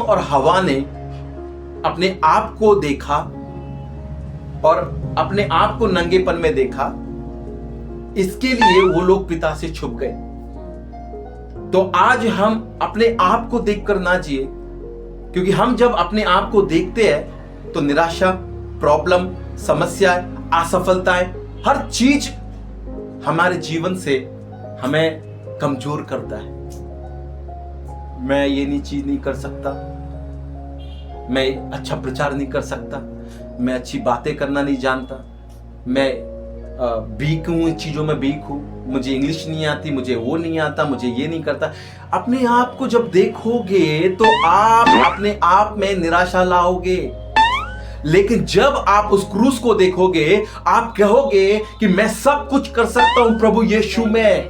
और हवा ने अपने आप को देखा और अपने आप को नंगेपन में देखा, इसके लिए वो लोग पिता से छुप गए। तो आज हम अपने आप को देखकर ना जिए, क्योंकि हम जब अपने आप को देखते हैं तो निराशा, प्रॉब्लम, समस्याएं, असफलताएं, हर चीज हमारे जीवन से हमें कमजोर करता है। मैं ये चीज नहीं कर सकता, मैं अच्छा प्रचार नहीं कर सकता, मैं अच्छी बातें करना नहीं जानता, मैं वीक हूं, इन चीजों में वीक हूं, मुझे इंग्लिश नहीं आती, मुझे वो नहीं आता, मुझे ये नहीं करता। अपने आप को जब देखोगे तो आप अपने आप में निराशा लाओगे। लेकिन जब आप उस क्रूस को देखोगे, आप कहोगे कि मैं सब कुछ कर सकता हूं प्रभु यीशु में।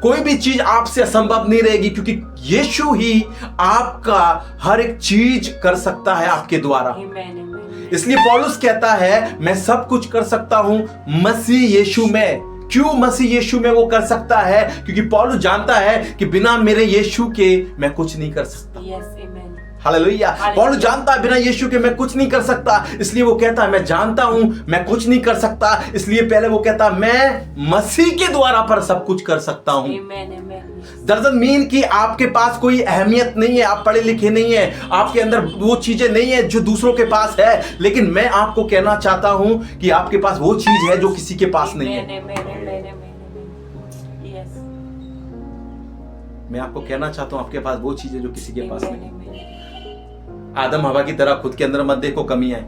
कोई भी चीज आपसे असंभव नहीं रहेगी, क्योंकि यीशु ही आपका हर एक चीज कर सकता है आपके द्वारा। इसलिए पौलुस कहता है मैं सब कुछ कर सकता हूं मसीह यीशु में। क्यों मसीह यीशु में वो कर सकता है? क्योंकि पौलुस जानता है कि बिना मेरे यीशु के मैं कुछ नहीं कर सकता। हालेलुया। पौलुस जानता है बिना यीशु के मैं कुछ नहीं कर सकता, इसलिए वो कहता है मैं जानता हूं मैं कुछ नहीं कर सकता, इसलिए पहले वो कहता मैं मसीह के द्वारा पर सब कुछ कर सकता हूं। डजंट मीन कि आपके पास कोई अहमियत नहीं है, आप पढ़े लिखे नहीं है, आपके अंदर वो चीजें नहीं है जो दूसरों के पास है, लेकिन मैं आपको कहना चाहता हूं कि आपके पास वो चीज है जो किसी के पास नहीं है। मैं आपको कहना चाहता हूं आपके पास वो चीज है जो किसी के पास नहीं है। आदम हवा की तरह खुद के अंदर मत देखो कमियां।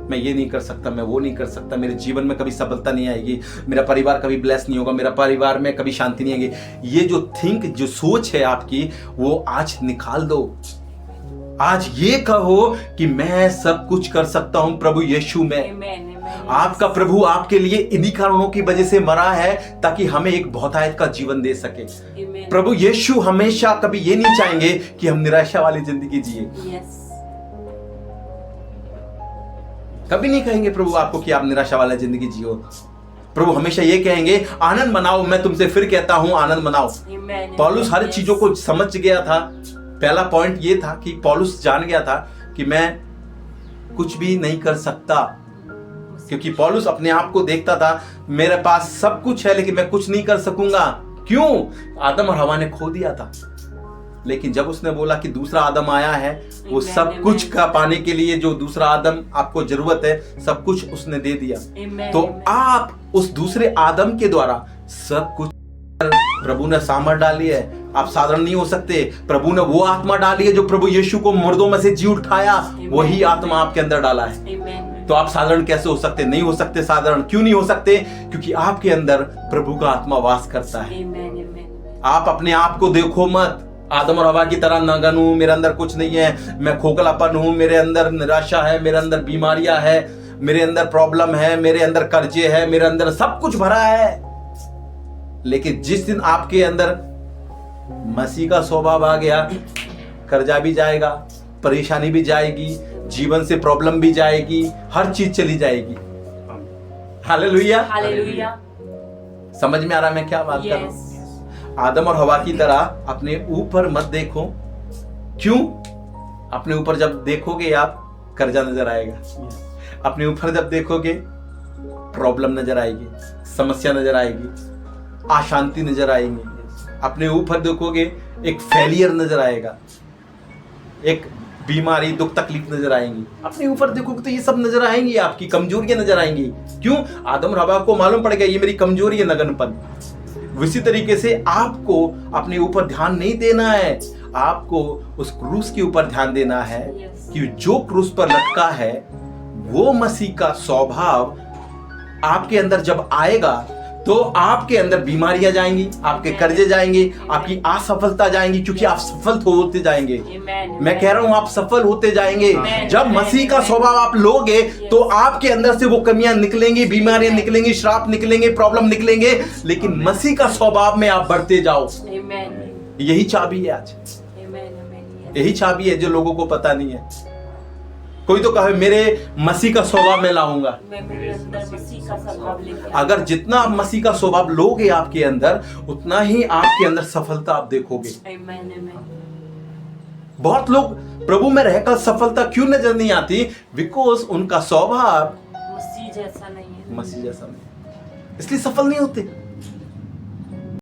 मैं ये नहीं कर सकता, मैं वो नहीं कर सकता, मेरे जीवन में कभी सफलता नहीं आएगी, मेरा परिवार कभी ब्लेस नहीं होगा, मेरा परिवार में कभी शांति नहीं आएगी। ये जो सोच है आपकी, वो आज निकाल दो। आज ये कहो कि मैं सब कुछ कर सकता हूं प्रभु यीशु में। आपका प्रभु आपके लिए इन्हीं कारणों की वजह से मरा है ताकि हमें एक बहुतायत का जीवन दे सके। प्रभु यीशु हमेशा कभी ये नहीं चाहेंगे कि हम निराशा वाली जिंदगी जिए। कभी नहीं कहेंगे प्रभु आपको कि आप निराशा वाला जिंदगी जियो। प्रभु हमेशा ये कहेंगे आनंद मनाओ। मैं तुमसे फिर कहता हूं आनंद मनाओ। पौलुस हर चीजों को समझ गया था। पहला पॉइंट ये था कि पौलुस जान गया था कि मैं कुछ भी नहीं कर सकता, क्योंकि पौलुस अपने आप को देखता था मेरे पास सब कुछ है लेकिन मैं कुछ नहीं कर सकूंगा। क्यों? आदम और हवा ने खो दिया था। लेकिन जब उसने बोला कि दूसरा आदम आया है, वो सब कुछ का पाने के लिए जो दूसरा आदम आपको जरूरत है, सब कुछ उसने दे दिया। तो आप उस दूसरे आदम के द्वारा सब कुछ प्रभु ने सामर्थ डाली है। आप साधारण नहीं हो सकते। प्रभु ने वो आत्मा डाली है जो प्रभु यीशु को मुर्दों में से जी उठाया, वही आत्मा आपके अंदर डाला है। तो आप साधारण कैसे हो सकते? नहीं हो सकते साधारण। क्यों नहीं हो सकते? क्योंकि आपके अंदर प्रभु का आत्मा वास करता है। आप अपने आप को देखो मत आदम और हवा की तरह नगन हूं, मेरे अंदर कुछ नहीं है, मैं खोखलापन हूं, मेरे अंदर निराशा है, मेरे अंदर बीमारियां है, मेरे अंदर प्रॉब्लम है, मेरे अंदर कर्जे है, मेरे अंदर सब कुछ भरा है। लेकिन जिस दिन आपके अंदर मसीह का स्वभाव आ गया, कर्जा भी जाएगा, परेशानी भी जाएगी, जीवन से प्रॉब्लम भी जाएगी, हर चीज चली जाएगी। Hallelujah, hallelujah. समझ में आ रहा है मैं क्या बात कर रहा हूं? आदम और हवा की तरह अपने ऊपर मत देखो। क्यों? अपने ऊपर जब देखोगे आप, कर्जा नजर आएगा। अपने ऊपर जब देखोगे, प्रॉब्लम नजर आएगी, समस्या नजर आएगी, अशांति नजर आएगी। अपने ऊपर देखोगे, एक फेलियर नजर आएगा, एक बीमारी, दुख, तकलीफ नजर आएंगी। अपने ऊपर देखोगे तो ये सब नजर आएंगी, आपकी कमजोरियां नजर आएंगी। क्यों? आदम और हवा को मालूम पड़ गया ये मेरी कमजोरी है, नगनपन। इसी तरीके से आपको अपने ऊपर ध्यान नहीं देना है, आपको उस क्रूस के ऊपर ध्यान देना है कि जो क्रूस पर लटका है वो मसीह का स्वभाव आपके अंदर जब आएगा तो आपके अंदर बीमारियां जाएंगी, आपके कर्जे जाएंगे, आपकी असफलता जाएंगी, क्योंकि आप सफल होते जाएंगे। मैं कह रहा हूं आप सफल होते जाएंगे। जब मसीह का स्वभाव आप लोगे तो आपके अंदर से वो कमियां निकलेंगी, बीमारियां निकलेंगी, श्राप निकलेंगे, प्रॉब्लम निकलेंगे, लेकिन मसीह का स्वभाव में आप बढ़ते जाओ। यही चाबी है आज, यही चाबी है जो लोगों को पता नहीं है। कोई तो कहे मेरे मसीह का स्वभाव मैं लाऊंगा। मैं मेरे अंदर मसीह का स्वभाव लेके अगर जितना आप मसीह का स्वभाव लोगे आपके अंदर, उतना ही आपके अंदर सफलता आप देखोगे। आमीन आमीन। बहुत लोग प्रभु में रहकर सफलता क्यों नजर नहीं आती? बिकॉज उनका स्वभाव मसीह जैसा नहीं है। मसीह जैसा नहीं, इसलिए सफल नहीं होते।